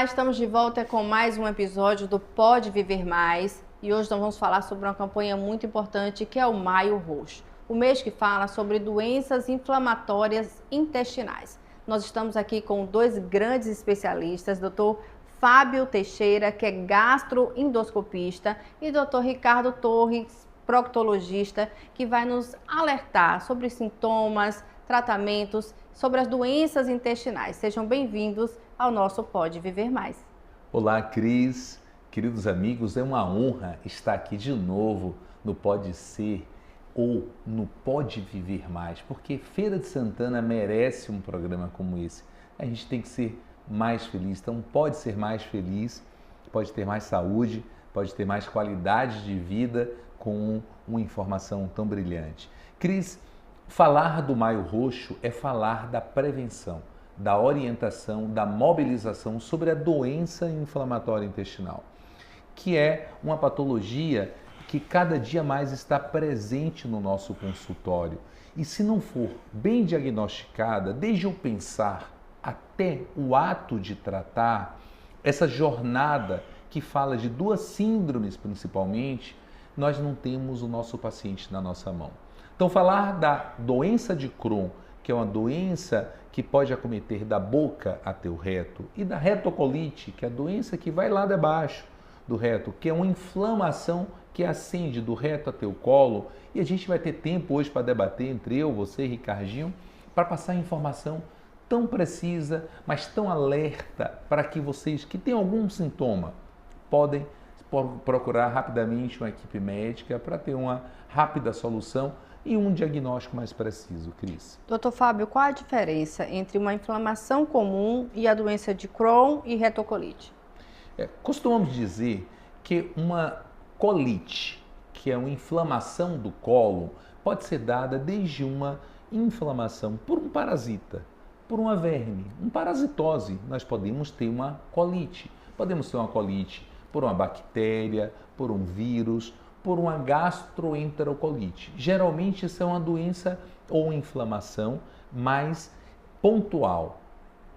Olá, estamos de volta com mais um episódio do Pode Viver Mais e hoje nós vamos falar sobre uma campanha muito importante que é o Maio Roxo, o mês que fala sobre doenças inflamatórias intestinais. Nós estamos aqui com dois grandes especialistas, Dr. Fábio Teixeira, que é gastroendoscopista, e Dr. Ricardo Torres, proctologista, que vai nos alertar sobre sintomas, tratamentos, sobre as doenças intestinais. Sejam bem-vindos ao nosso Pode Viver Mais. Olá, Cris, queridos amigos, é uma honra estar aqui de novo no Pode Ser ou no Pode Viver Mais, porque Feira de Santana merece um programa como esse. A gente tem que ser mais feliz, então pode ser mais feliz, pode ter mais saúde, pode ter mais qualidade de vida com uma informação tão brilhante. Cris, falar do Maio Roxo é falar da prevenção, da orientação, da mobilização sobre a doença inflamatória intestinal, que é uma patologia que cada dia mais está presente no nosso consultório. E se não for bem diagnosticada, desde o pensar até o ato de tratar, essa jornada que fala de duas síndromes principalmente, nós não temos o nosso paciente na nossa mão. Então, falar da doença de Crohn, que é uma doença que pode acometer da boca até o reto, e da retocolite, que é a doença que vai lá debaixo do reto, que é uma inflamação que ascende do reto até o colo, e a gente vai ter tempo hoje para debater entre eu, você e Ricardinho, para passar informação tão precisa, mas tão alerta, para que vocês que têm algum sintoma podem procurar rapidamente uma equipe médica para ter uma rápida solução e um diagnóstico mais preciso, Cris. Dr. Fábio, qual a diferença entre uma inflamação comum e a doença de Crohn e retocolite? Costumamos dizer que uma colite, que é uma inflamação do colo, pode ser dada desde uma inflamação por um parasita, por uma verme, uma parasitose. Nós podemos ter uma colite. Podemos ter uma colite por uma bactéria, por um vírus, por uma gastroenterocolite. Geralmente isso é uma doença ou inflamação mais pontual.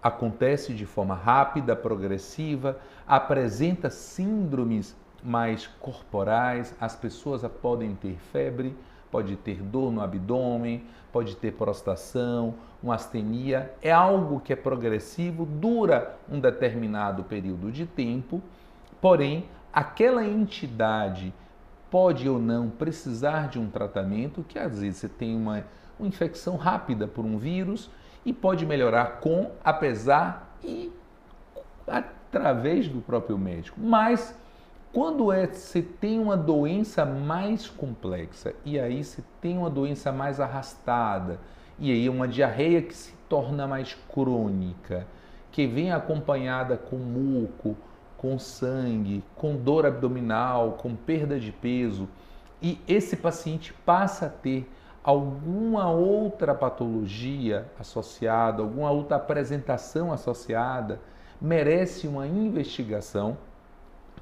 Acontece de forma rápida, progressiva, apresenta síndromes mais corporais, as pessoas podem ter febre, pode ter dor no abdômen, pode ter prostração, uma astenia. É algo que é progressivo, dura um determinado período de tempo, porém, aquela entidade pode ou não precisar de um tratamento, que às vezes você tem uma infecção rápida por um vírus e pode melhorar com, apesar e através do próprio médico. Mas quando você tem uma doença mais complexa e aí você tem uma doença mais arrastada e aí uma diarreia que se torna mais crônica, que vem acompanhada com muco, com sangue, com dor abdominal, com perda de peso, e esse paciente passa a ter alguma outra patologia associada, alguma outra apresentação associada, merece uma investigação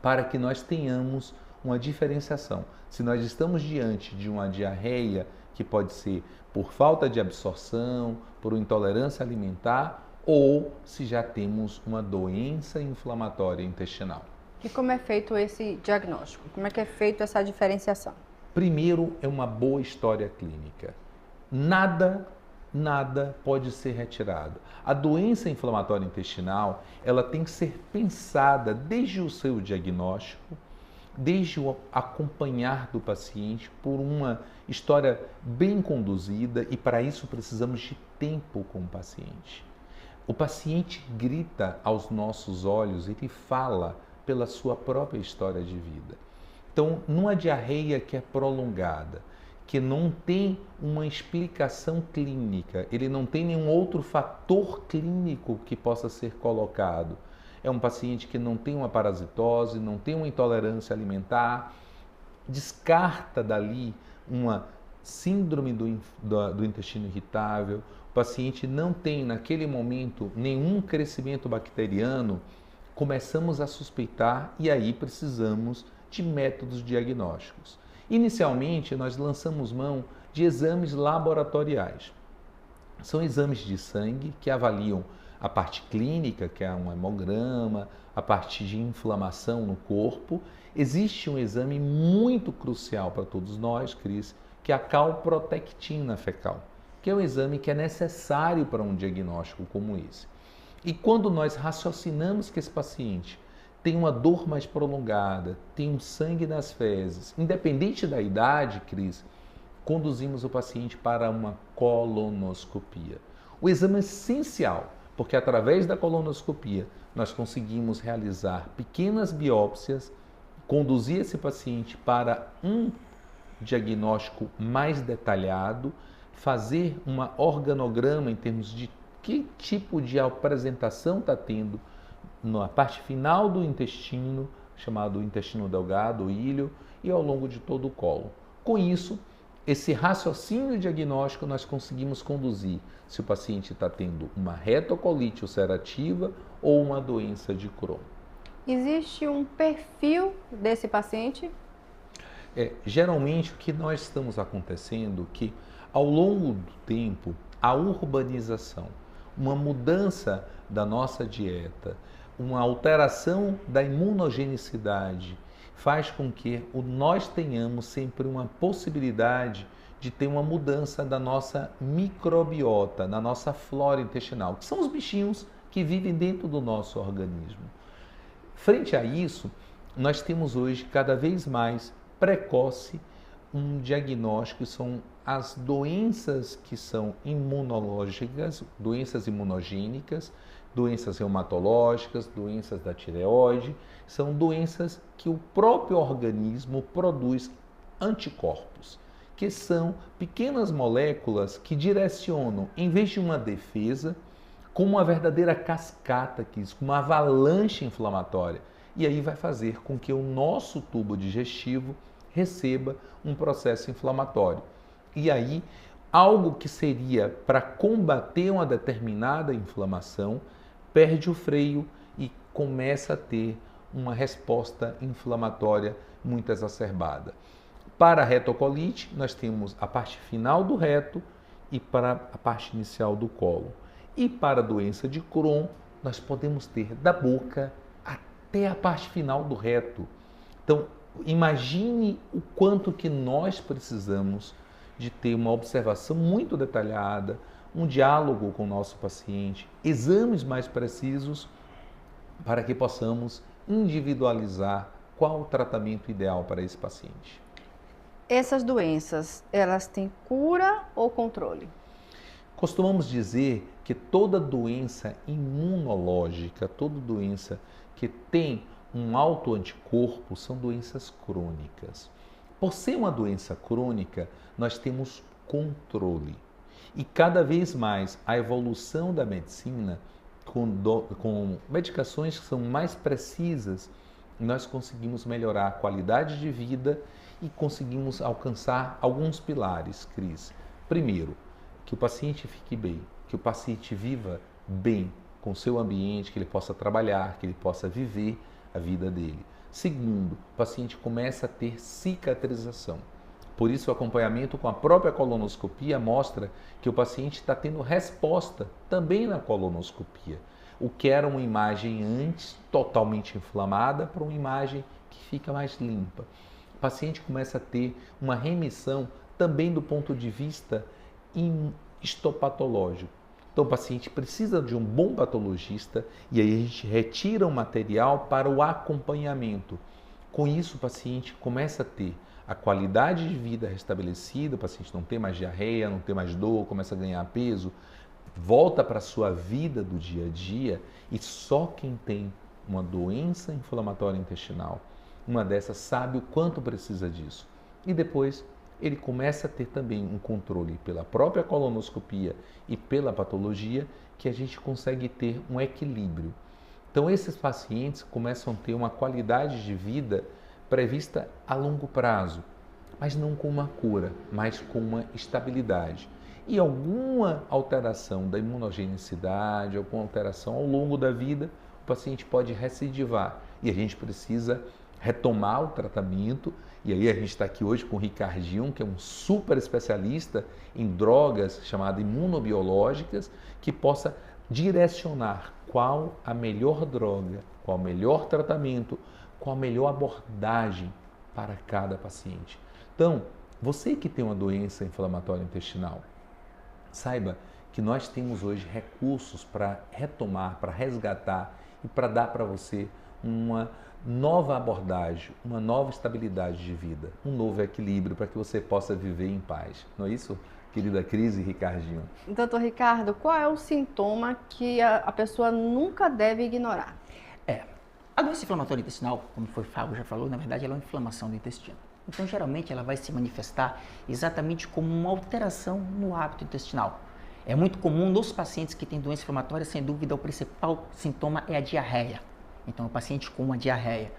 para que nós tenhamos uma diferenciação. Se nós estamos diante de uma diarreia que pode ser por falta de absorção, por intolerância alimentar, ou se já temos uma doença inflamatória intestinal. E como é feito esse diagnóstico? Como é que é feita essa diferenciação? Primeiro, é uma boa história clínica. Nada pode ser retirado. A doença inflamatória intestinal, ela tem que ser pensada desde o seu diagnóstico, desde o acompanhar do paciente por uma história bem conduzida, e para isso precisamos de tempo com o paciente. O paciente grita aos nossos olhos, ele fala pela sua própria história de vida. Então, numa diarreia que é prolongada, que não tem uma explicação clínica, ele não tem nenhum outro fator clínico que possa ser colocado. É um paciente que não tem uma parasitose, não tem uma intolerância alimentar, descarta dali uma síndrome do intestino irritável, o paciente não tem naquele momento nenhum crescimento bacteriano, começamos a suspeitar e aí precisamos de métodos diagnósticos. Inicialmente, nós lançamos mão de exames laboratoriais. São exames de sangue que avaliam a parte clínica, que é um hemograma, a parte de inflamação no corpo, existe um exame muito crucial para todos nós, Cris, que é a calprotectina fecal, que é um exame que é necessário para um diagnóstico como esse. E quando nós raciocinamos que esse paciente tem uma dor mais prolongada, tem um sangue nas fezes, independente da idade, Cris, conduzimos o paciente para uma colonoscopia. O exame é essencial, porque através da colonoscopia nós conseguimos realizar pequenas biópsias, conduzir esse paciente para um diagnóstico mais detalhado, fazer um organograma em termos de que tipo de apresentação está tendo na parte final do intestino, chamado intestino delgado, o ilho, e ao longo de todo o colo. Com isso, esse raciocínio diagnóstico nós conseguimos conduzir se o paciente está tendo uma retocolite ulcerativa ou uma doença de Crohn. Existe um perfil desse paciente? Geralmente o que nós estamos acontecendo é que ao longo do tempo a urbanização, uma mudança da nossa dieta, uma alteração da imunogenicidade faz com que nós tenhamos sempre uma possibilidade de ter uma mudança da nossa microbiota, da nossa flora intestinal, que são os bichinhos que vivem dentro do nosso organismo. Frente a isso, nós temos hoje cada vez mais precoce um diagnóstico, são as doenças que são imunológicas, doenças imunogênicas, doenças reumatológicas, doenças da tireoide, são doenças que o próprio organismo produz anticorpos, que são pequenas moléculas que direcionam, em vez de uma defesa, como uma verdadeira cascata, uma avalanche inflamatória. E aí vai fazer com que o nosso tubo digestivo receba um processo inflamatório. E aí, algo que seria para combater uma determinada inflamação, perde o freio e começa a ter uma resposta inflamatória muito exacerbada. Para a retocolite, nós temos a parte final do reto e para a parte inicial do colo. E para a doença de Crohn, nós podemos ter da boca até a parte final do reto. Então, imagine o quanto que nós precisamos de ter uma observação muito detalhada, um diálogo com o nosso paciente, exames mais precisos para que possamos individualizar qual o tratamento ideal para esse paciente. Essas doenças, elas têm cura ou controle? Costumamos dizer que toda doença imunológica, toda doença que tem um autoanticorpo são doenças crônicas. Por ser uma doença crônica, nós temos controle. E cada vez mais a evolução da medicina, com medicações que são mais precisas, nós conseguimos melhorar a qualidade de vida e conseguimos alcançar alguns pilares, Cris. Primeiro, que o paciente fique bem, que o paciente viva bem com o seu ambiente, que ele possa trabalhar, que ele possa viver a vida dele. Segundo, o paciente começa a ter cicatrização. Por isso, o acompanhamento com a própria colonoscopia mostra que o paciente está tendo resposta também na colonoscopia. O que era uma imagem antes totalmente inflamada para uma imagem que fica mais limpa. O paciente começa a ter uma remissão também do ponto de vista histopatológico. Então, o paciente precisa de um bom patologista e aí a gente retira o material para o acompanhamento. Com isso, o paciente começa a ter a qualidade de vida restabelecida, o paciente não tem mais diarreia, não tem mais dor, começa a ganhar peso, volta para a sua vida do dia a dia e só quem tem uma doença inflamatória intestinal, uma dessas sabe o quanto precisa disso. E depois ele começa a ter também um controle pela própria colonoscopia e pela patologia, que a gente consegue ter um equilíbrio. Então esses pacientes começam a ter uma qualidade de vida prevista a longo prazo, mas não com uma cura, mas com uma estabilidade. E alguma alteração da imunogenicidade, alguma alteração ao longo da vida, o paciente pode recidivar e a gente precisa retomar o tratamento. E aí a gente está aqui hoje com o Ricardinho, que é um super especialista em drogas chamadas imunobiológicas, que possa direcionar qual a melhor droga, qual o melhor tratamento, qual a melhor abordagem para cada paciente. Então, você que tem uma doença inflamatória intestinal, saiba que nós temos hoje recursos para retomar, para resgatar e para dar para você uma nova abordagem, uma nova estabilidade de vida, um novo equilíbrio para que você possa viver em paz. Não é isso, querida Cris e Ricardinho? Doutor Ricardo, qual é o sintoma que a pessoa nunca deve ignorar? A doença inflamatória intestinal, como o Fábio já falou, na verdade ela é uma inflamação do intestino. Então, geralmente, ela vai se manifestar exatamente como uma alteração no hábito intestinal. É muito comum nos pacientes que têm doença inflamatória, sem dúvida, o principal sintoma é a diarreia. Então, o paciente com uma diarreia.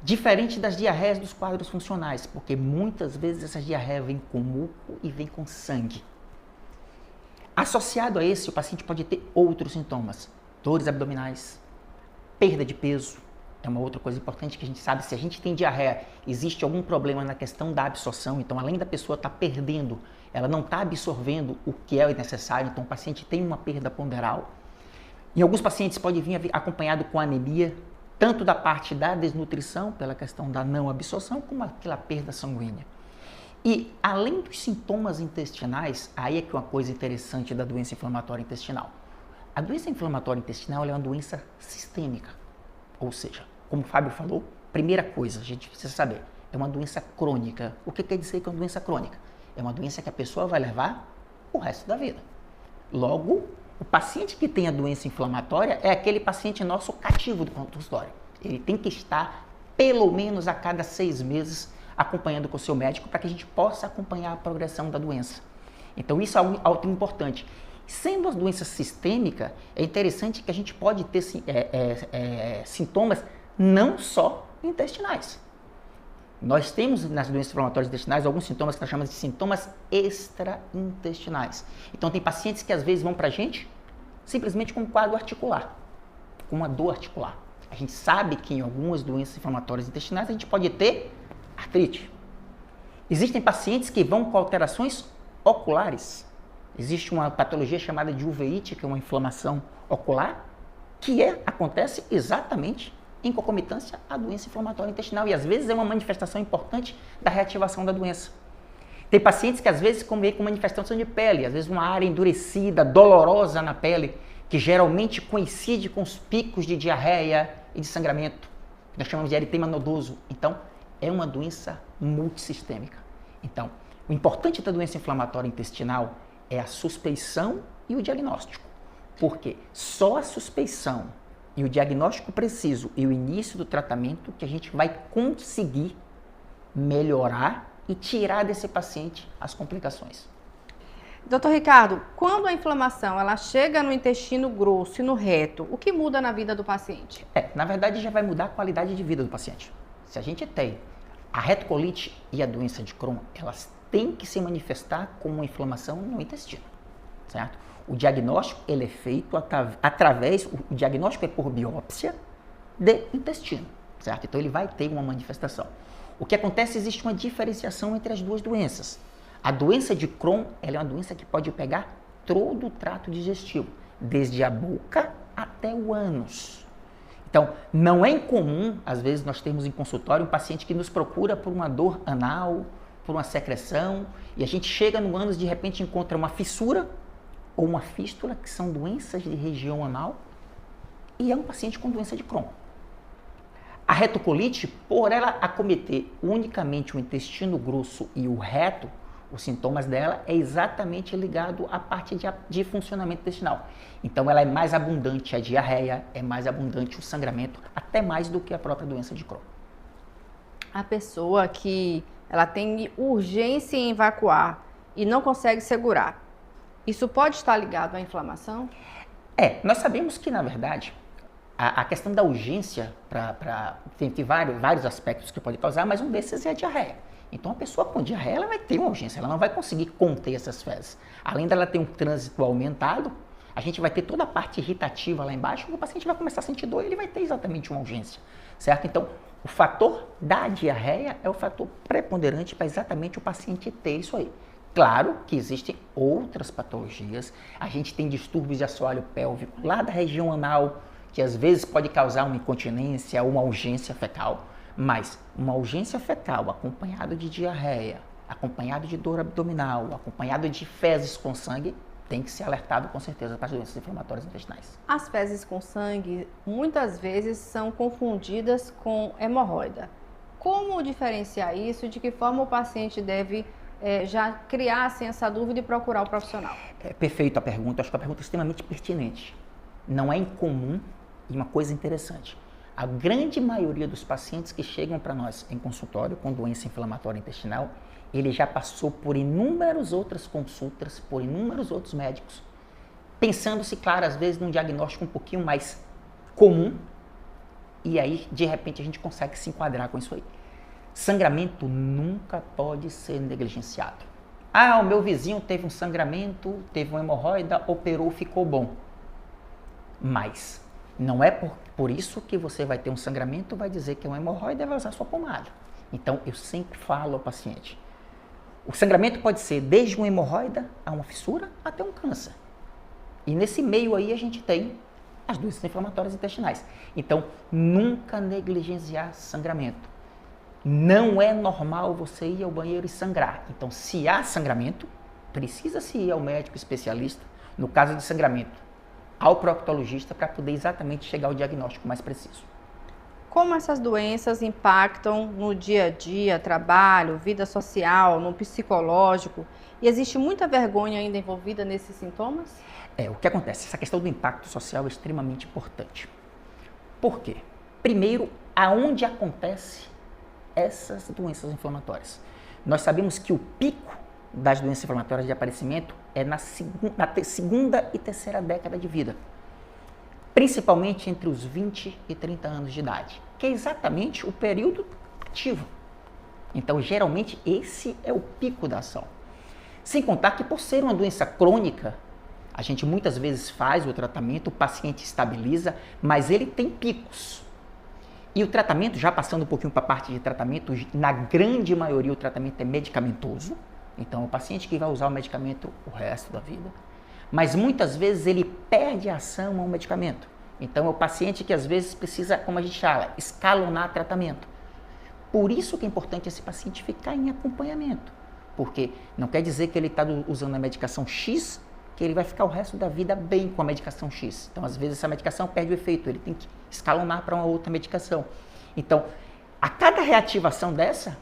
Diferente das diarreias dos quadros funcionais, porque muitas vezes essa diarreia vem com muco e vem com sangue. Associado a esse, o paciente pode ter outros sintomas. Dores abdominais, perda de peso, é uma outra coisa importante que a gente sabe. Se a gente tem diarreia, existe algum problema na questão da absorção. Então, além da pessoa estar perdendo, ela não está absorvendo o que é necessário. Então, o paciente tem uma perda ponderal. Em alguns pacientes pode vir acompanhado com anemia, tanto da parte da desnutrição, pela questão da não absorção, como aquela perda sanguínea. E, além dos sintomas intestinais, aí é que é uma coisa interessante da doença inflamatória intestinal. A doença inflamatória intestinal é uma doença sistêmica, ou seja, como o Fábio falou, primeira coisa, a gente precisa saber, é uma doença crônica. O que quer dizer que é uma doença crônica? É uma doença que a pessoa vai levar o resto da vida. Logo, o paciente que tem a doença inflamatória é aquele paciente nosso cativo do consultório. Ele tem que estar pelo menos a cada 6 meses acompanhando com o seu médico para que a gente possa acompanhar a progressão da doença. Então, isso é algo importante. Sendo a doença sistêmica, é interessante que a gente pode ter sintomas não só intestinais. Nós temos nas doenças inflamatórias intestinais alguns sintomas que nós chamamos de sintomas extraintestinais. Então, tem pacientes que às vezes vão para a gente simplesmente com um quadro articular, com uma dor articular. A gente sabe que em algumas doenças inflamatórias intestinais a gente pode ter artrite. Existem pacientes que vão com alterações oculares. Existe uma patologia chamada de uveíte, que é uma inflamação ocular, que acontece exatamente em concomitância à doença inflamatória intestinal. E às vezes é uma manifestação importante da reativação da doença. Tem pacientes que às vezes vêm com manifestação de pele, às vezes uma área endurecida, dolorosa na pele, que geralmente coincide com os picos de diarreia e de sangramento, que nós chamamos de eritema nodoso. Então, é uma doença multissistêmica. Então, o importante da doença inflamatória intestinal é a suspeição e o diagnóstico. Porque só a suspeição e o diagnóstico preciso e o início do tratamento que a gente vai conseguir melhorar e tirar desse paciente as complicações. Doutor Ricardo, quando a inflamação ela chega no intestino grosso e no reto, o que muda na vida do paciente? Na verdade, já vai mudar a qualidade de vida do paciente. Se a gente tem a retocolite e a doença de Crohn, elas têm que se manifestar como uma inflamação no intestino, certo? O diagnóstico ele é feito o diagnóstico é por biópsia de intestino, certo? Então ele vai ter uma manifestação. O que acontece, existe uma diferenciação entre as duas doenças. A doença de Crohn, ela é uma doença que pode pegar todo o trato digestivo, desde a boca até o ânus. Então, não é incomum, às vezes nós temos em consultório um paciente que nos procura por uma dor anal, por uma secreção, e a gente chega no ânus e de repente encontra uma fissura ou uma fístula, que são doenças de região anal, e é um paciente com doença de Crohn. A retocolite, por ela acometer unicamente o intestino grosso e o reto, os sintomas dela é exatamente ligado à parte de funcionamento intestinal. Então ela é mais abundante a diarreia, é mais abundante o sangramento, até mais do que a própria doença de Crohn. A pessoa que ela tem urgência em evacuar e não consegue segurar, isso pode estar ligado à inflamação? Nós sabemos que, na verdade, a questão da urgência tem vários aspectos que pode causar, mas um desses é a diarreia. Então, a pessoa com diarreia ela vai ter uma urgência, ela não vai conseguir conter essas fezes. Além dela ter um trânsito aumentado, a gente vai ter toda a parte irritativa lá embaixo, e o paciente vai começar a sentir dor e ele vai ter exatamente uma urgência, certo? Então, o fator da diarreia é o fator preponderante para exatamente o paciente ter isso aí. Claro que existem outras patologias, a gente tem distúrbios de assoalho pélvico lá da região anal, que às vezes pode causar uma incontinência ou uma urgência fecal, mas uma urgência fecal acompanhada de diarreia, acompanhado de dor abdominal, acompanhado de fezes com sangue, tem que ser alertado com certeza para as doenças inflamatórias intestinais. As fezes com sangue muitas vezes são confundidas com hemorroida. Como diferenciar isso? De que forma o paciente deve já criar assim, essa dúvida e procurar o profissional? É perfeita a pergunta, acho que a pergunta é extremamente pertinente. Não é incomum e uma coisa interessante. A grande maioria dos pacientes que chegam para nós em consultório com doença inflamatória intestinal, ele já passou por inúmeras outras consultas, por inúmeros outros médicos, pensando-se, claro, às vezes num diagnóstico um pouquinho mais comum, e aí, de repente, a gente consegue se enquadrar com isso aí. Sangramento nunca pode ser negligenciado. Ah, o meu vizinho teve um sangramento, teve uma hemorroida, operou, ficou bom. Mas não é por isso que você vai ter um sangramento, vai dizer que é uma hemorroida e vai usar sua pomada. Então, eu sempre falo ao paciente, o sangramento pode ser desde uma hemorroida a uma fissura até um câncer. E nesse meio aí a gente tem as doenças inflamatórias intestinais. Então, nunca negligenciar sangramento. Não é normal você ir ao banheiro e sangrar. Então, se há sangramento, precisa-se ir ao médico especialista, no caso de sangramento, ao proctologista, para poder exatamente chegar ao diagnóstico mais preciso. Como essas doenças impactam no dia a dia, trabalho, vida social, no psicológico? E existe muita vergonha ainda envolvida nesses sintomas? O que acontece? Essa questão do impacto social é extremamente importante. Por quê? Primeiro, aonde acontece essas doenças inflamatórias? Nós sabemos que o pico das doenças inflamatórias de aparecimento é na segunda e terceira década de vida. Principalmente entre os 20 e 30 anos de idade, que é exatamente o período ativo. Então, geralmente, esse é o pico da ação. Sem contar que, por ser uma doença crônica, a gente muitas vezes faz o tratamento, o paciente estabiliza, mas ele tem picos. E o tratamento, já passando um pouquinho para a parte de tratamento, na grande maioria o tratamento é medicamentoso. Então, o paciente que vai usar o medicamento o resto da vida. Mas muitas vezes ele perde a ação ao medicamento. Então, é o paciente que às vezes precisa, como a gente fala, escalonar tratamento. Por isso que é importante esse paciente ficar em acompanhamento. Porque não quer dizer que ele está usando a medicação X, que ele vai ficar o resto da vida bem com a medicação X. Então, às vezes, essa medicação perde o efeito, ele tem que escalonar para uma outra medicação. Então, a cada reativação dessa,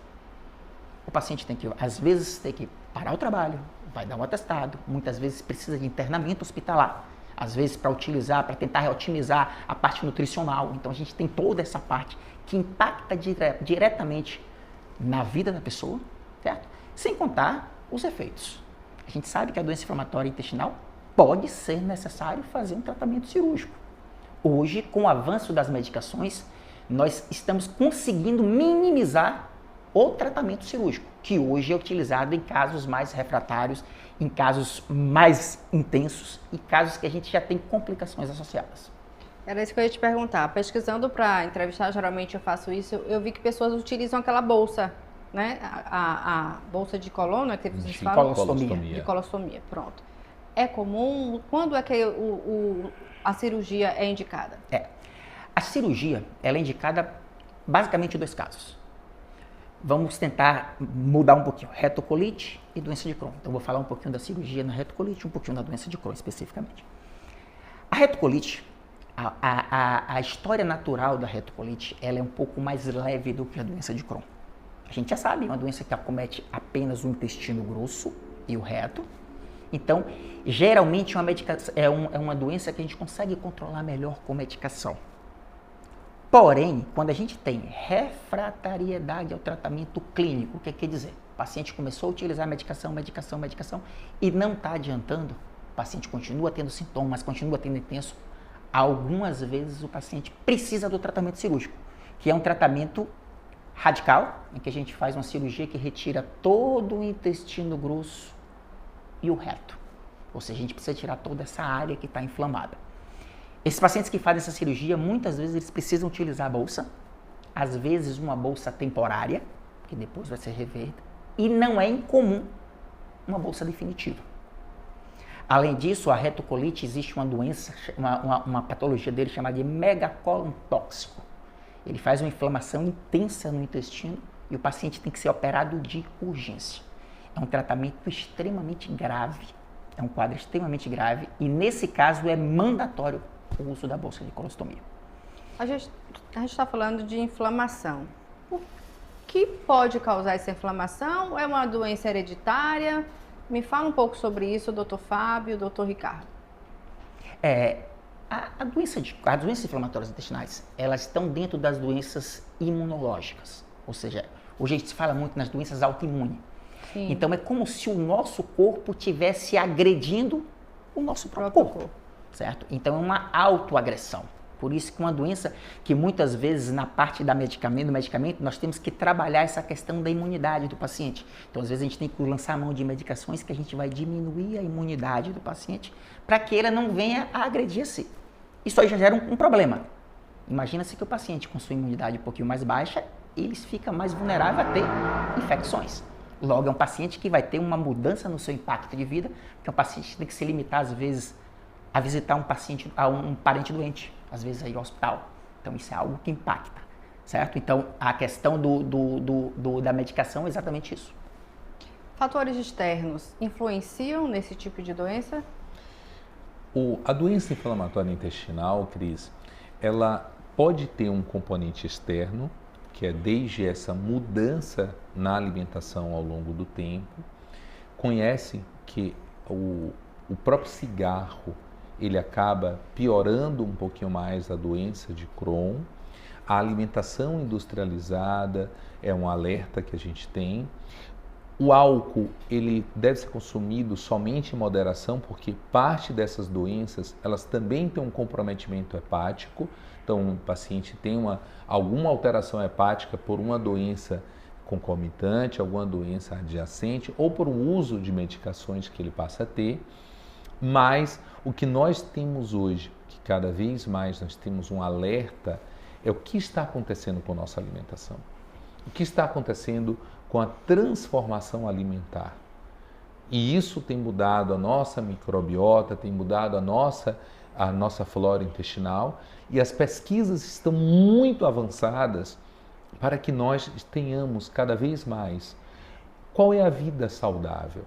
o paciente tem que, às vezes, tem que parar o trabalho, vai dar um atestado, muitas vezes precisa de internamento hospitalar, às vezes para utilizar, para tentar otimizar a parte nutricional. Então, a gente tem toda essa parte que impacta diretamente na vida da pessoa, certo? Sem contar os efeitos. A gente sabe que a doença inflamatória intestinal pode ser necessário fazer um tratamento cirúrgico. Hoje, com o avanço das medicações, nós estamos conseguindo minimizar o tratamento cirúrgico, que hoje é utilizado em casos mais refratários, em casos mais intensos e casos que a gente já tem complicações associadas. Era isso que eu ia te perguntar. Pesquisando para entrevistar, geralmente eu faço isso, eu vi que pessoas utilizam aquela bolsa, né? A bolsa de coluna, que vocês falam? Colostomia. De colostomia, pronto. É comum? Quando é que a cirurgia é indicada? A cirurgia, ela é indicada basicamente em 2 casos. Vamos tentar mudar um pouquinho, retocolite e doença de Crohn. Então, vou falar um pouquinho da cirurgia na retocolite e um pouquinho da doença de Crohn especificamente. A retocolite, a história natural da retocolite, ela é um pouco mais leve do que a doença de Crohn. A gente já sabe, é uma doença que acomete apenas o intestino grosso e o reto. Então, geralmente é uma doença que a gente consegue controlar melhor com medicação. Porém, quando a gente tem refratariedade ao tratamento clínico, o que quer dizer? O paciente começou a utilizar medicação e não está adiantando, o paciente continua tendo sintomas, continua tendo intenso, algumas vezes o paciente precisa do tratamento cirúrgico, que é um tratamento radical, em que a gente faz uma cirurgia que retira todo o intestino grosso e o reto. Ou seja, a gente precisa tirar toda essa área que está inflamada. Esses pacientes que fazem essa cirurgia, muitas vezes eles precisam utilizar a bolsa, às vezes uma bolsa temporária, que depois vai ser revertida, e não é incomum uma bolsa definitiva. Além disso, a retocolite, existe uma doença, uma patologia dele chamada de megacólon tóxico. Ele faz uma inflamação intensa no intestino e o paciente tem que ser operado de urgência. É um tratamento extremamente grave, é um quadro extremamente grave e nesse caso é mandatório o uso da bolsa de colostomia. A gente está falando de inflamação. O que pode causar essa inflamação? É uma doença hereditária? Me fala um pouco sobre isso, doutor Fábio, doutor Ricardo. As doenças inflamatórias intestinais, elas estão dentro das doenças imunológicas. Ou seja, hoje a gente fala muito nas doenças autoimunes. Sim. Então é como se o nosso corpo estivesse agredindo o nosso próprio corpo. Certo? Então é uma autoagressão. Por isso que uma doença que muitas vezes na parte do medicamento, nós temos que trabalhar essa questão da imunidade do paciente. Então às vezes a gente tem que lançar a mão de medicações que a gente vai diminuir a imunidade do paciente para que ele não venha a agredir a si. Isso aí já gera um problema. Imagina-se que o paciente com sua imunidade um pouquinho mais baixa, ele fica mais vulnerável a ter infecções. Logo, é um paciente que vai ter uma mudança no seu impacto de vida, porque um paciente tem que se limitar às vezes a visitar um parente doente, às vezes aí ao hospital. Então isso é algo que impacta, certo? Então a questão da medicação é exatamente isso. Fatores externos influenciam nesse tipo de doença? A doença inflamatória intestinal, Cris, ela pode ter um componente externo, que é desde essa mudança na alimentação ao longo do tempo. Conhece que o próprio cigarro, ele acaba piorando um pouquinho mais a doença de Crohn. A alimentação industrializada é um alerta que a gente tem. O álcool, ele deve ser consumido somente em moderação, porque parte dessas doenças, elas também têm um comprometimento hepático. Então, o paciente tem alguma alteração hepática por uma doença concomitante, alguma doença adjacente, ou por um uso de medicações que ele passa a ter. Mas o que nós temos hoje, que cada vez mais nós temos um alerta, é o que está acontecendo com a nossa alimentação. O que está acontecendo com a transformação alimentar. E isso tem mudado a nossa microbiota, tem mudado a nossa flora intestinal, e as pesquisas estão muito avançadas para que nós tenhamos cada vez mais. Qual é a vida saudável?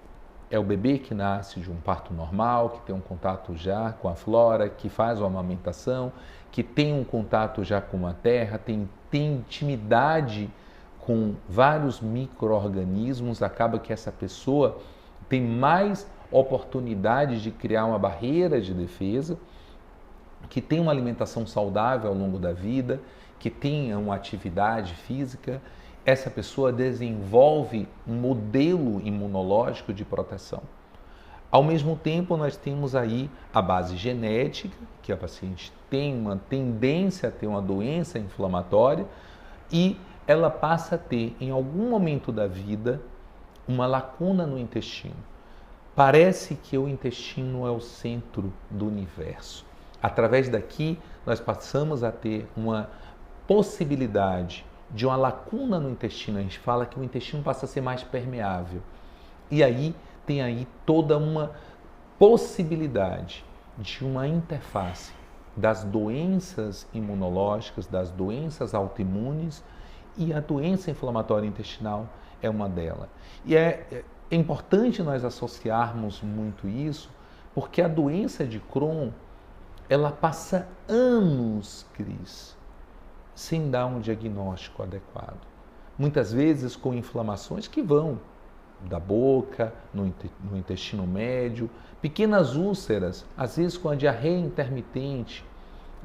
É o bebê que nasce de um parto normal, que tem um contato já com a flora, que faz uma amamentação, que tem um contato já com a terra, tem intimidade com vários micro-organismos, acaba que essa pessoa tem mais oportunidade de criar uma barreira de defesa, que tem uma alimentação saudável ao longo da vida, que tenha uma atividade física. Essa pessoa desenvolve um modelo imunológico de proteção. Ao mesmo tempo, nós temos aí a base genética, que a paciente tem uma tendência a ter uma doença inflamatória e ela passa a ter, em algum momento da vida, uma lacuna no intestino. Parece que o intestino é o centro do universo. Através daqui, nós passamos a ter uma possibilidade de uma lacuna no intestino. A gente fala que o intestino passa a ser mais permeável. E aí tem aí toda uma possibilidade de uma interface das doenças imunológicas, das doenças autoimunes, e a doença inflamatória intestinal é uma delas. E é importante nós associarmos muito isso, porque a doença de Crohn, ela passa anos, Cris, sem dar um diagnóstico adequado. Muitas vezes com inflamações que vão da boca, no intestino médio, pequenas úlceras, às vezes com a diarreia intermitente,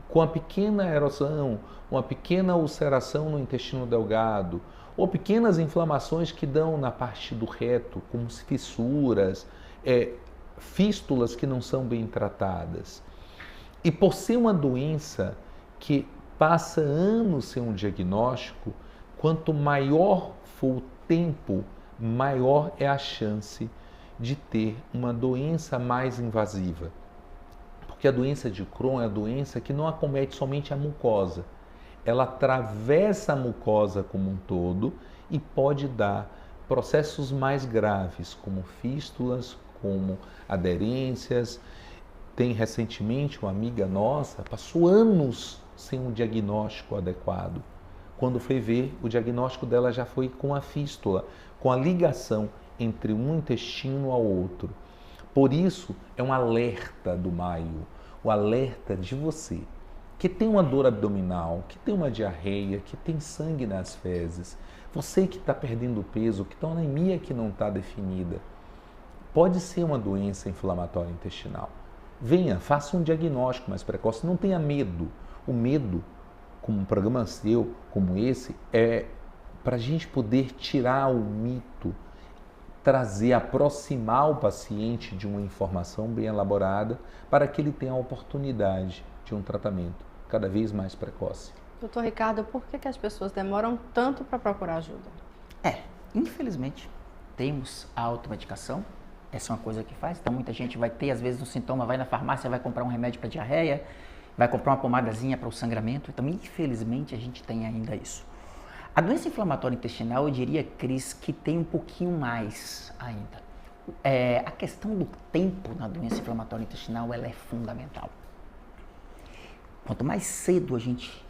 com a pequena erosão, uma pequena ulceração no intestino delgado, ou pequenas inflamações que dão na parte do reto, como fissuras, fístulas que não são bem tratadas. E por ser uma doença que passa anos sem um diagnóstico, quanto maior for o tempo, maior é a chance de ter uma doença mais invasiva. Porque a doença de Crohn é a doença que não acomete somente a mucosa. Ela atravessa a mucosa como um todo e pode dar processos mais graves, como fístulas, como aderências. Tem recentemente uma amiga nossa, passou anos sem um diagnóstico adequado. Quando foi ver, o diagnóstico dela já foi com a fístula, com a ligação entre um intestino ao outro. Por isso, é um alerta do Maio, o alerta de você, que tem uma dor abdominal, que tem uma diarreia, que tem sangue nas fezes, você que está perdendo peso, que tem uma anemia que não está definida. Pode ser uma doença inflamatória intestinal. Venha, faça um diagnóstico mais precoce, não tenha medo. O medo, como um programa seu, como esse, é para a gente poder tirar o mito, trazer, aproximar o paciente de uma informação bem elaborada para que ele tenha a oportunidade de um tratamento cada vez mais precoce. Doutor Ricardo, por que as pessoas demoram tanto para procurar ajuda? Infelizmente, temos a automedicação. Essa é uma coisa que faz. Então, muita gente vai ter, às vezes, um sintoma, vai na farmácia, vai comprar um remédio para diarreia, vai comprar uma pomadazinha para o sangramento. Então, infelizmente, a gente tem ainda isso. A doença inflamatória intestinal, eu diria, Cris, que tem um pouquinho mais ainda. A questão do tempo na doença inflamatória intestinal, ela é fundamental. Quanto mais cedo a gente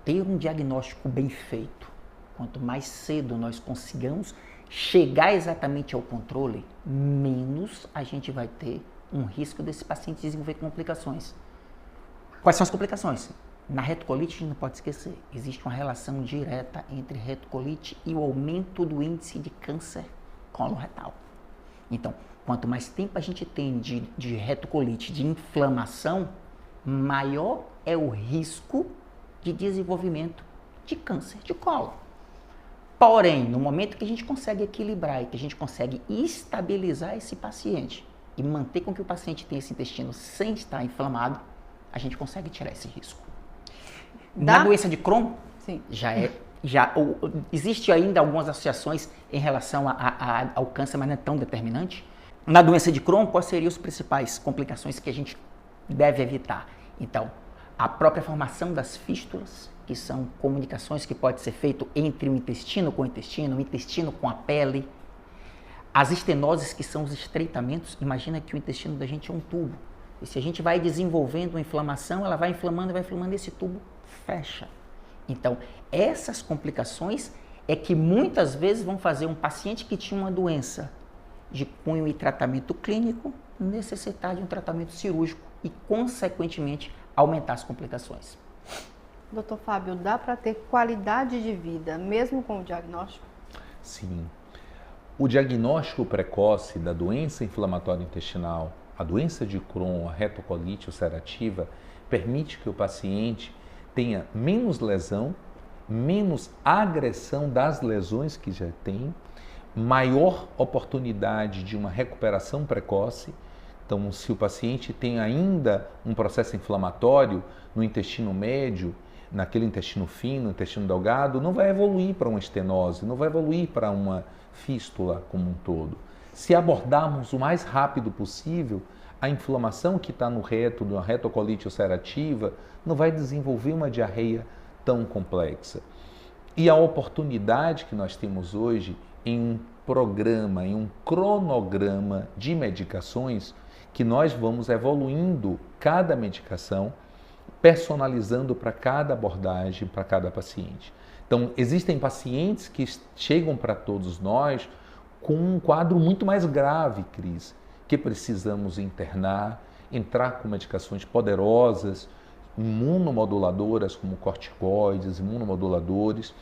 ter um diagnóstico bem feito, quanto mais cedo nós consigamos chegar exatamente ao controle, menos a gente vai ter um risco desse paciente desenvolver complicações. Quais são as complicações? Na retocolite, a gente não pode esquecer, existe uma relação direta entre retocolite e o aumento do índice de câncer coloretal. Então, quanto mais tempo a gente tem de retocolite, de inflamação, maior é o risco de desenvolvimento de câncer de colo. Porém, no momento que a gente consegue equilibrar e que a gente consegue estabilizar esse paciente e manter com que o paciente tenha esse intestino sem estar inflamado, a gente consegue tirar esse risco. Na doença de Crohn, sim, existe ainda algumas associações em relação ao câncer, mas não é tão determinante. Na doença de Crohn, quais seriam as principais complicações que a gente deve evitar? Então, a própria formação das fístulas, que são comunicações que pode ser feito entre o intestino com o intestino com a pele. As estenoses, que são os estreitamentos, imagina que o intestino da gente é um tubo. E se a gente vai desenvolvendo uma inflamação, ela vai inflamando, e esse tubo fecha. Então, essas complicações é que muitas vezes vão fazer um paciente que tinha uma doença de cunho e tratamento clínico necessitar de um tratamento cirúrgico e, consequentemente, aumentar as complicações. Doutor Fábio, dá para ter qualidade de vida mesmo com o diagnóstico? Sim. O diagnóstico precoce da doença inflamatória intestinal, a doença de Crohn, a retocolite ulcerativa, permite que o paciente tenha menos lesão, menos agressão das lesões que já tem, maior oportunidade de uma recuperação precoce. Então, se o paciente tem ainda um processo inflamatório no intestino médio, naquele intestino fino, intestino delgado, não vai evoluir para uma estenose, não vai evoluir para uma fístula como um todo. Se abordarmos o mais rápido possível, a inflamação que está no reto, de uma retocolite ulcerativa, não vai desenvolver uma diarreia tão complexa. E a oportunidade que nós temos hoje em um programa, em um cronograma de medicações, que nós vamos evoluindo cada medicação, personalizando para cada abordagem, para cada paciente. Então, existem pacientes que chegam para todos nós com um quadro muito mais grave, Cris, que precisamos internar, entrar com medicações poderosas, imunomoduladoras como corticoides, imunomoduladores,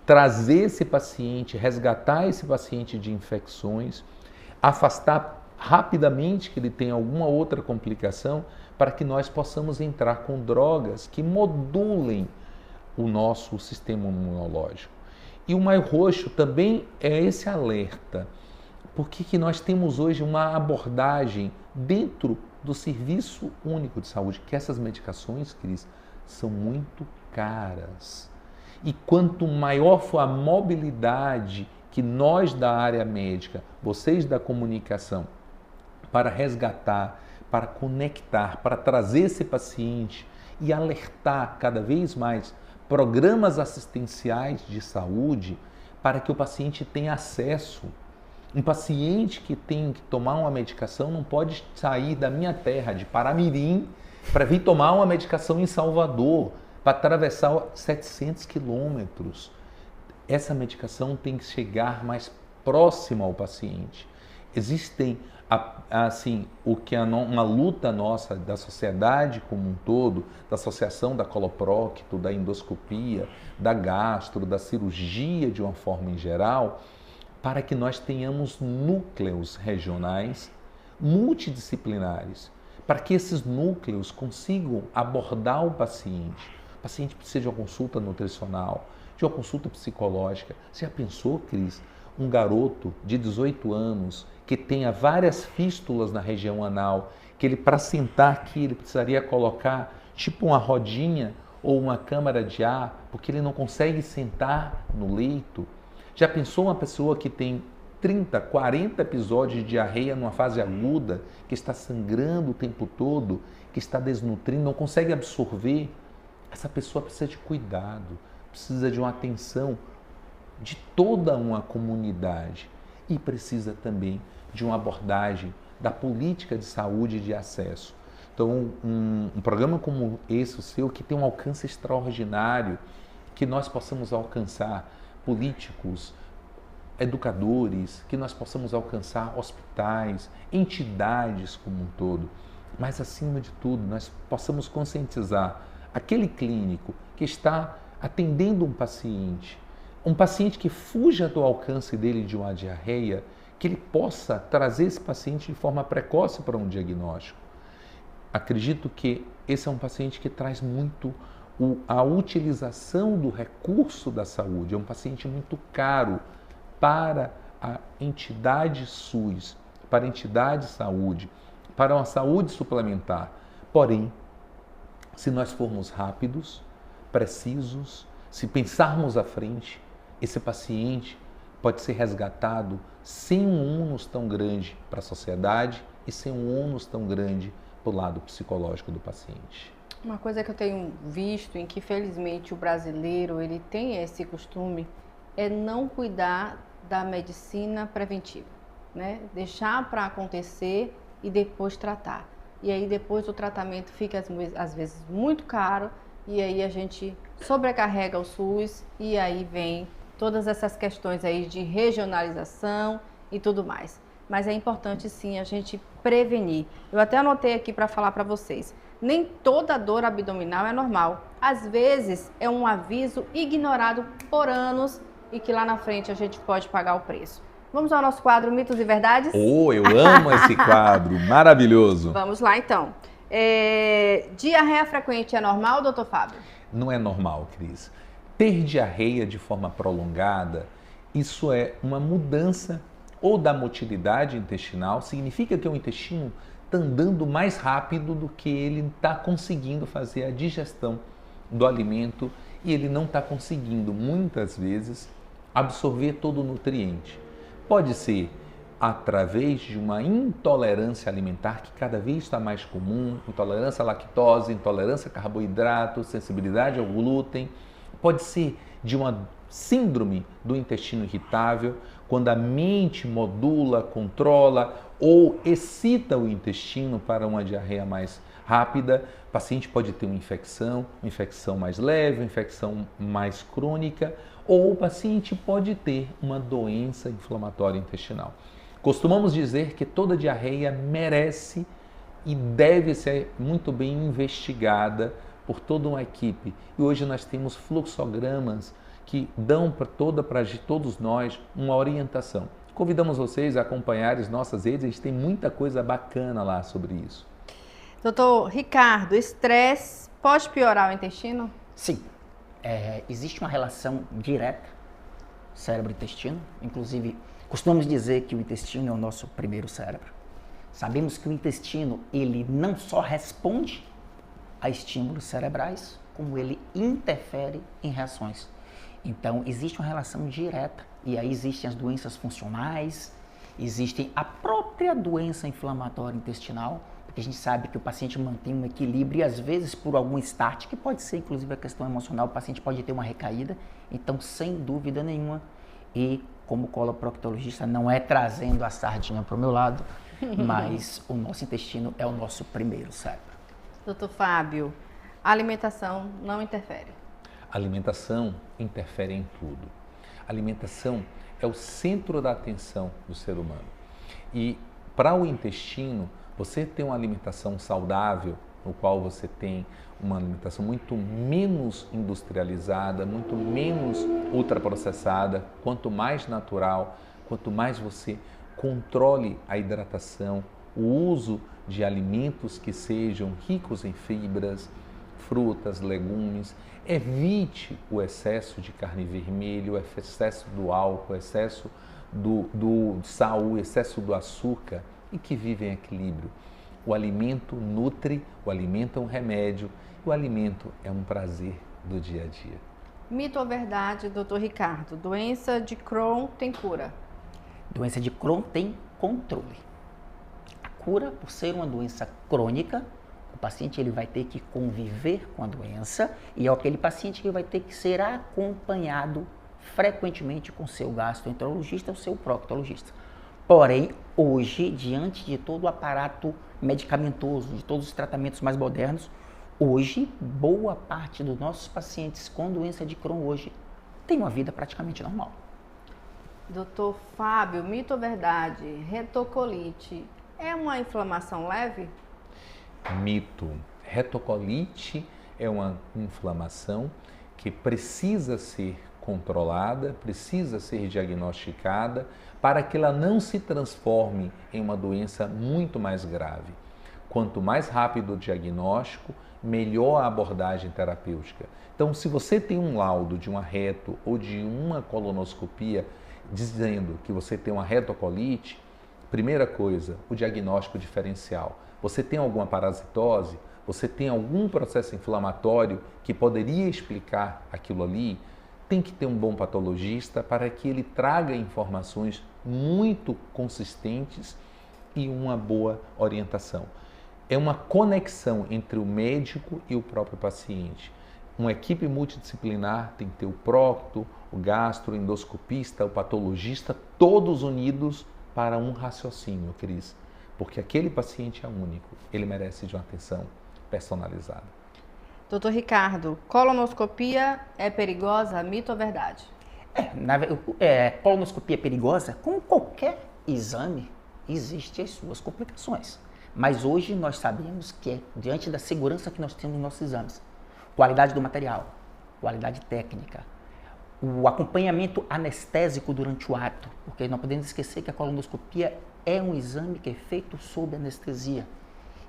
trazer esse paciente, resgatar esse paciente de infecções, afastar rapidamente que ele tenha alguma outra complicação, para que nós possamos entrar com drogas que modulem o nosso sistema imunológico. E o Maio Roxo também é esse alerta, porque nós temos hoje uma abordagem dentro do Serviço Único de Saúde, que essas medicações, Cris, são muito caras. E quanto maior for a mobilidade que nós da área médica, vocês da comunicação, para resgatar, para conectar, para trazer esse paciente e alertar cada vez mais programas assistenciais de saúde para que o paciente tenha acesso. Um paciente que tem que tomar uma medicação não pode sair da minha terra, de Paramirim, para vir tomar uma medicação em Salvador, para atravessar 700 quilômetros. Essa medicação tem que chegar mais próxima ao paciente. Existem, assim, o que é uma luta nossa da sociedade como um todo, da associação da coloprocto, da endoscopia, da gastro, da cirurgia de uma forma em geral, para que nós tenhamos núcleos regionais multidisciplinares, para que esses núcleos consigam abordar o paciente. O paciente precisa de uma consulta nutricional, de uma consulta psicológica. Você já pensou, Cris, um garoto de 18 anos que tenha várias fístulas na região anal, que ele, para sentar aqui, ele precisaria colocar tipo uma rodinha ou uma câmara de ar, porque ele não consegue sentar no leito? Já pensou uma pessoa que tem 30, 40 episódios de diarreia numa fase aguda, que está sangrando o tempo todo, que está desnutrindo, não consegue absorver? Essa pessoa precisa de cuidado, precisa de uma atenção de toda uma comunidade e precisa também de uma abordagem da política de saúde e de acesso. Então, um programa como esse, o seu, que tem um alcance extraordinário, que nós possamos alcançar políticos, educadores, que nós possamos alcançar hospitais, entidades como um todo, mas acima de tudo, nós possamos conscientizar aquele clínico que está atendendo um paciente que fuja do alcance dele de uma diarreia, que ele possa trazer esse paciente de forma precoce para um diagnóstico. Acredito que esse é um paciente que traz muito a utilização do recurso da saúde, é um paciente muito caro para a entidade SUS, para a entidade saúde, para uma saúde suplementar. Porém, se nós formos rápidos, precisos, se pensarmos à frente, esse paciente pode ser resgatado sem um ônus tão grande para a sociedade e sem um ônus tão grande para o lado psicológico do paciente. Uma coisa que eu tenho visto em que, felizmente, o brasileiro ele tem esse costume é não cuidar da medicina preventiva, né? Deixar para acontecer e depois tratar. E aí depois o tratamento fica às vezes muito caro e aí a gente sobrecarrega o SUS e aí vem todas essas questões aí de regionalização e tudo mais. Mas é importante sim a gente prevenir. Eu até anotei aqui para falar para vocês. Nem toda dor abdominal é normal. Às vezes é um aviso ignorado por anos e que lá na frente a gente pode pagar o preço. Vamos ao nosso quadro Mitos e Verdades? Oh, eu amo esse quadro, maravilhoso. Vamos lá então. Diarreia frequente é normal, doutor Fábio? Não é normal, Cris. Ter diarreia de forma prolongada, isso é uma mudança ou da motilidade intestinal, significa que o intestino está andando mais rápido do que ele está conseguindo fazer a digestão do alimento e ele não está conseguindo, muitas vezes, absorver todo o nutriente. Pode ser através de uma intolerância alimentar que cada vez está mais comum, intolerância à lactose, intolerância a carboidrato, sensibilidade ao glúten. Pode ser de uma síndrome do intestino irritável, quando a mente modula, controla ou excita o intestino para uma diarreia mais rápida. O paciente pode ter uma infecção mais leve, uma infecção mais crônica, ou o paciente pode ter uma doença inflamatória intestinal. Costumamos dizer que toda diarreia merece e deve ser muito bem investigada por toda uma equipe. E hoje nós temos fluxogramas que dão para todos nós uma orientação. Convidamos vocês a acompanhar as nossas redes, a gente tem muita coisa bacana lá sobre isso. Doutor Ricardo, estresse pode piorar o intestino? Sim. Existe uma relação direta cérebro-intestino. Inclusive, costumamos dizer que o intestino é o nosso primeiro cérebro. Sabemos que o intestino, ele não só responde a estímulos cerebrais, como ele interfere em reações. Então, existe uma relação direta. E aí existem as doenças funcionais, existem a própria doença inflamatória intestinal, porque a gente sabe que o paciente mantém um equilíbrio e às vezes por algum start, que pode ser inclusive a questão emocional, o paciente pode ter uma recaída. Então, sem dúvida nenhuma, E como coloproctologista, não é trazendo a sardinha para o meu lado, mas o nosso intestino é o nosso primeiro cérebro. Doutor Fábio, a alimentação não interfere? A alimentação interfere em tudo. A alimentação é o centro da atenção do ser humano. E para o intestino, você tem uma alimentação saudável, no qual você tem uma alimentação muito menos industrializada, muito menos ultraprocessada, quanto mais natural, quanto mais você controle a hidratação, o uso de alimentos que sejam ricos em fibras, frutas, legumes, evite o excesso de carne vermelha, o excesso do álcool, o excesso do sal, o excesso do açúcar e que vive em equilíbrio. O alimento nutre, o alimento é um remédio, o alimento é um prazer do dia a dia. Mito ou verdade, doutor Ricardo? Doença de Crohn tem cura? Doença de Crohn tem controle. A cura, por ser uma doença crônica, o paciente ele vai ter que conviver com a doença e é aquele paciente que vai ter que ser acompanhado frequentemente com seu gastroenterologista ou seu proctologista. Porém, hoje, diante de todo o aparato medicamentoso, de todos os tratamentos mais modernos, hoje, boa parte dos nossos pacientes com doença de Crohn hoje tem uma vida praticamente normal. Doutor Fábio, mito ou verdade? Retocolite é uma inflamação leve? Mito. Retocolite é uma inflamação que precisa ser controlada, precisa ser diagnosticada para que ela não se transforme em uma doença muito mais grave. Quanto mais rápido o diagnóstico, melhor a abordagem terapêutica. Então, se você tem um laudo de uma reto ou de uma colonoscopia dizendo que você tem uma retocolite, primeira coisa, o diagnóstico diferencial. Você tem alguma parasitose? Você tem algum processo inflamatório que poderia explicar aquilo ali? Tem que ter um bom patologista para que ele traga informações muito consistentes e uma boa orientação. É uma conexão entre o médico e o próprio paciente. Uma equipe multidisciplinar tem que ter o procto, o gastro, o endoscopista, o patologista, todos unidos para um raciocínio, Cris. Porque aquele paciente é único, ele merece de uma atenção personalizada. Doutor Ricardo, colonoscopia é perigosa, mito ou verdade? Colonoscopia é perigosa? Como qualquer exame, existem as suas complicações. Mas hoje nós sabemos que é diante da segurança que nós temos nos nossos exames. Qualidade do material, qualidade técnica, o acompanhamento anestésico durante o ato, porque não podemos esquecer que a colonoscopia é um exame que é feito sob anestesia.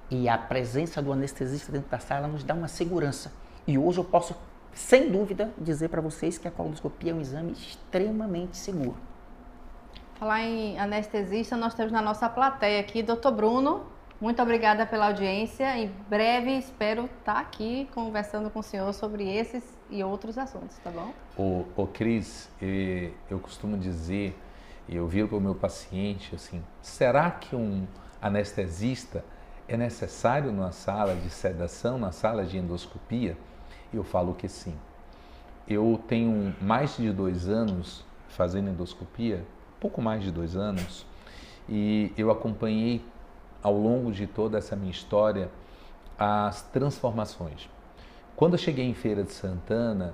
E a presença do anestesista dentro da sala nos dá uma segurança. E hoje eu posso, sem dúvida, dizer para vocês que a colonoscopia é um exame extremamente seguro. Falar em anestesista, nós temos na nossa plateia aqui, doutor Bruno. Muito obrigada pela audiência. Em breve espero estar aqui conversando com o senhor sobre esses e outros assuntos, tá bom? Cris, eu costumo dizer, eu viro para o meu paciente assim, será que um anestesista é necessário numa sala de sedação, na sala de endoscopia? Eu falo que sim. Eu tenho mais de 2 anos fazendo endoscopia, pouco mais de 2 anos, e eu acompanhei ao longo de toda essa minha história as transformações. Quando eu cheguei em Feira de Santana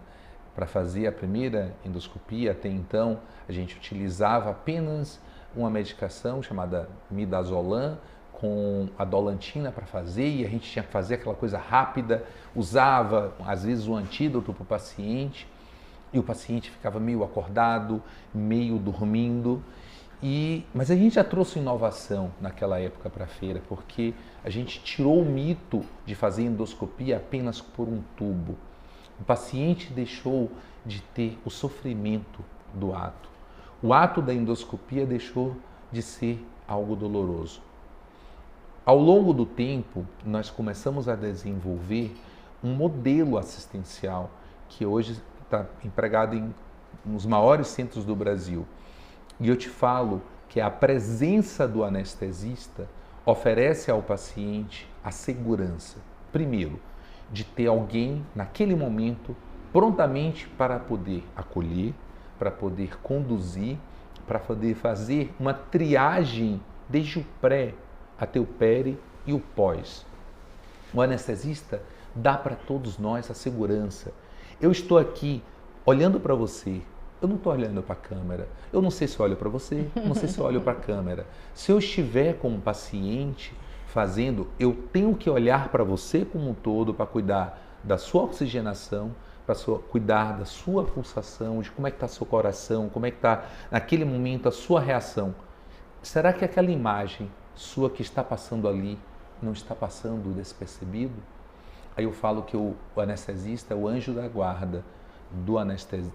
para fazer a primeira endoscopia, até então a gente utilizava apenas uma medicação chamada midazolam, com a dolantina para fazer, e a gente tinha que fazer aquela coisa rápida, usava às vezes o antídoto para o paciente, e o paciente ficava meio acordado, meio dormindo, mas a gente já trouxe inovação naquela época para a feira, porque a gente tirou o mito de fazer endoscopia apenas por um tubo. O paciente deixou de ter o sofrimento do ato. O ato da endoscopia deixou de ser algo doloroso. Ao longo do tempo, nós começamos a desenvolver um modelo assistencial que hoje está empregado nos maiores centros do Brasil. E eu te falo que a presença do anestesista oferece ao paciente a segurança, primeiro, de ter alguém naquele momento prontamente para poder acolher, para poder conduzir, para poder fazer uma triagem desde o pré até o peri e o pós. O anestesista dá para todos nós a segurança. Eu estou aqui olhando para você, eu não estou olhando para a câmera. Eu não sei se olho para você, não sei se olho para a câmera. Se eu estiver como paciente fazendo, eu tenho que olhar para você como um todo para cuidar da sua oxigenação, para cuidar da sua pulsação, de como é que está seu coração, como é que está naquele momento a sua reação. Será que aquela imagem sua que está passando ali não está passando despercebido? Aí eu falo que o anestesista é o anjo da guarda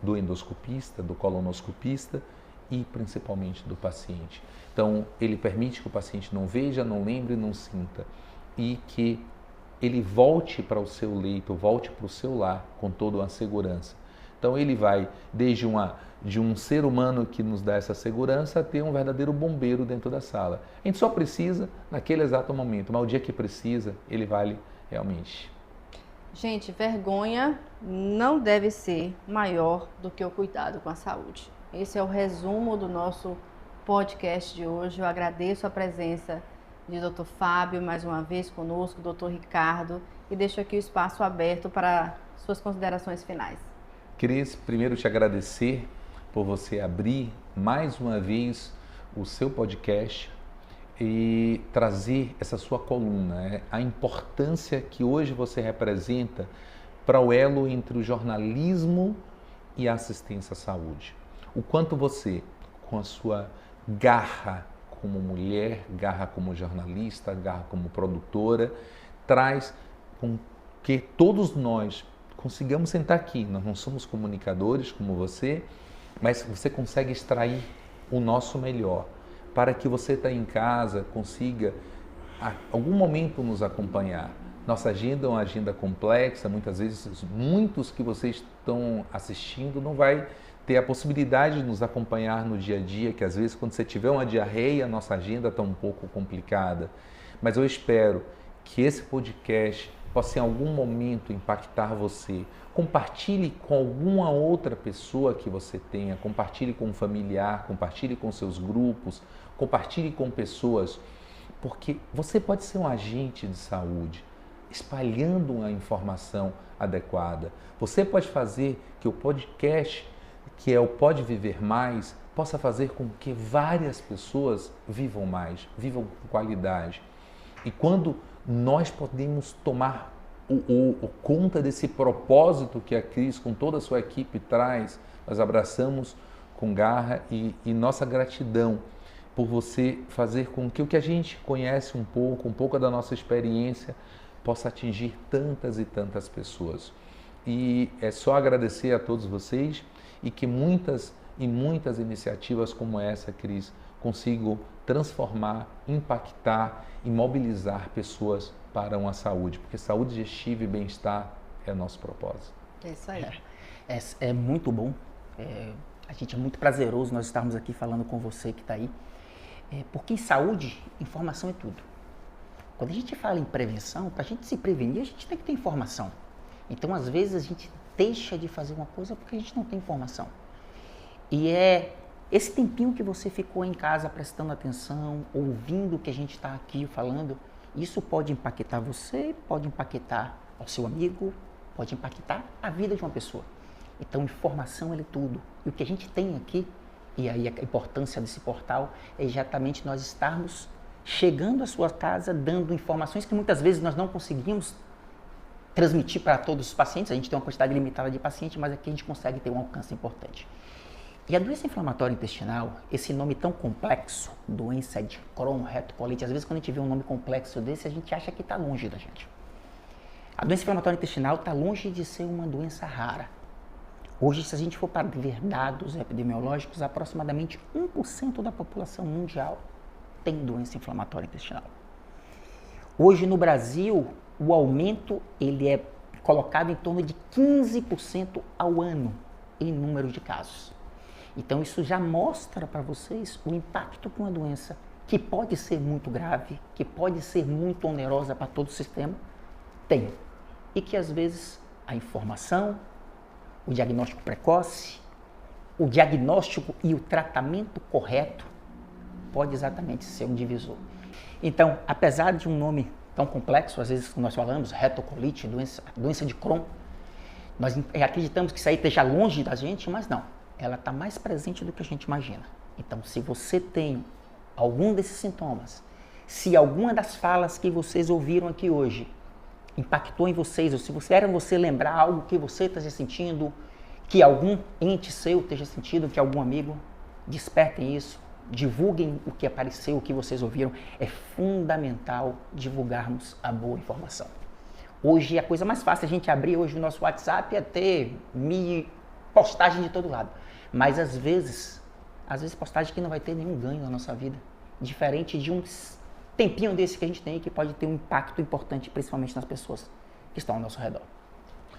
do endoscopista, do colonoscopista e principalmente do paciente. Então, ele permite que o paciente não veja, não lembre, não sinta e que ele volte para o seu leito, volte para o seu lar com toda a segurança. Então, ele vai desde de um ser humano que nos dá essa segurança a ter um verdadeiro bombeiro dentro da sala. A gente só precisa naquele exato momento, mas o dia que precisa, ele vale realmente. Gente, vergonha não deve ser maior do que o cuidado com a saúde. Esse é o resumo do nosso podcast de hoje. Eu agradeço a presença de Dr. Fábio mais uma vez conosco, Dr. Ricardo, e deixo aqui o espaço aberto para suas considerações finais. Cris, primeiro te agradecer por você abrir mais uma vez o seu podcast e trazer essa sua coluna, a importância que hoje você representa para o elo entre o jornalismo e a assistência à saúde. O quanto você, com a sua garra como mulher, garra como jornalista, garra como produtora, traz com que todos nós consigamos sentar aqui. Nós não somos comunicadores como você, mas você consegue extrair o nosso melhor para que você está em casa consiga a algum momento nos acompanhar. Nossa agenda é uma agenda complexa, muitas vezes muitos que vocês estão assistindo não vai ter a possibilidade de nos acompanhar no dia a dia, que às vezes quando você tiver uma diarreia, a nossa agenda está um pouco complicada. Mas eu espero que esse podcast possa em algum momento impactar você. Compartilhe com alguma outra pessoa que você tenha, compartilhe com um familiar, compartilhe com seus grupos, compartilhe com pessoas, porque você pode ser um agente de saúde, espalhando uma informação adequada. Você pode fazer que o podcast, que é o Pode Viver Mais, possa fazer com que várias pessoas vivam mais, vivam com qualidade. E quando nós podemos tomar conta desse propósito que a Cris, com toda a sua equipe, traz, nós abraçamos com garra e nossa gratidão por você fazer com que o que a gente conhece um pouco da nossa experiência, possa atingir tantas e tantas pessoas. E é só agradecer a todos vocês e que muitas iniciativas como essa, Cris, consigam transformar, impactar e mobilizar pessoas para uma saúde, porque saúde digestiva e bem-estar é nosso propósito. É isso aí. É muito bom, a gente é muito prazeroso nós estarmos aqui falando com você que está aí, porque em saúde, informação é tudo. Quando a gente fala em prevenção, para a gente se prevenir, a gente tem que ter informação. Então, às vezes, a gente deixa de fazer uma coisa porque a gente não tem informação. E é esse tempinho que você ficou em casa prestando atenção, ouvindo o que a gente está aqui falando, isso pode impactar você, pode impactar o seu amigo, pode impactar a vida de uma pessoa. Então, informação é tudo. E o que a gente tem aqui, e aí a importância desse portal, é exatamente nós estarmos chegando à sua casa, dando informações que muitas vezes nós não conseguimos transmitir para todos os pacientes. A gente tem uma quantidade limitada de pacientes, mas aqui a gente consegue ter um alcance importante. E a doença inflamatória intestinal, esse nome tão complexo, doença de Crohn, retocolite, às vezes quando a gente vê um nome complexo desse, a gente acha que está longe da gente. A doença inflamatória intestinal está longe de ser uma doença rara. Hoje, se a gente for para ver dados epidemiológicos, aproximadamente 1% da população mundial tem doença inflamatória intestinal. Hoje no Brasil, o aumento ele é colocado em torno de 15% ao ano em número de casos. Então isso já mostra para vocês o impacto que uma doença que pode ser muito grave, que pode ser muito onerosa para todo o sistema, tem. E que às vezes a informação, o diagnóstico precoce o diagnóstico e o tratamento correto pode exatamente ser um divisor. Então, apesar de um nome tão complexo, às vezes nós falamos retocolite, doença de Crohn, nós acreditamos que isso aí esteja longe da gente, mas não, ela está mais presente do que a gente imagina. Então, se você tem algum desses sintomas, se alguma das falas que vocês ouviram aqui hoje impactou em vocês, ou se você lembrar algo que você esteja sentindo, que algum ente seu esteja sentindo, que algum amigo, despertem isso, divulguem o que apareceu, o que vocês ouviram. É fundamental divulgarmos a boa informação. Hoje, a coisa mais fácil a gente abrir hoje o nosso WhatsApp é ter postagem de todo lado. Mas às vezes postagem que não vai ter nenhum ganho na nossa vida. Diferente de um tempinho desse que a gente tem, que pode ter um impacto importante, principalmente nas pessoas que estão ao nosso redor.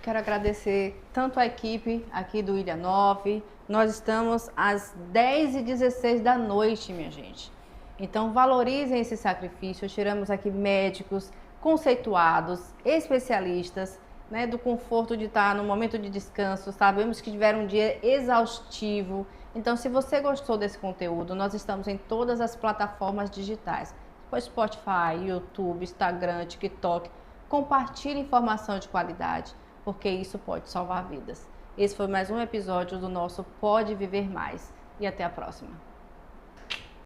Quero agradecer tanto a equipe aqui do Ilha 9. Nós estamos às 10h16 da noite, minha gente. Então valorizem esse sacrifício. Tiramos aqui médicos conceituados, especialistas, né, do conforto de estar no momento de descanso. Sabemos que tiveram um dia exaustivo. Então, se você gostou desse conteúdo, nós estamos em todas as plataformas digitais. Spotify, YouTube, Instagram, TikTok. Compartilhe informação de qualidade, porque isso pode salvar vidas. Esse foi mais um episódio do nosso Pode Viver Mais. E até a próxima.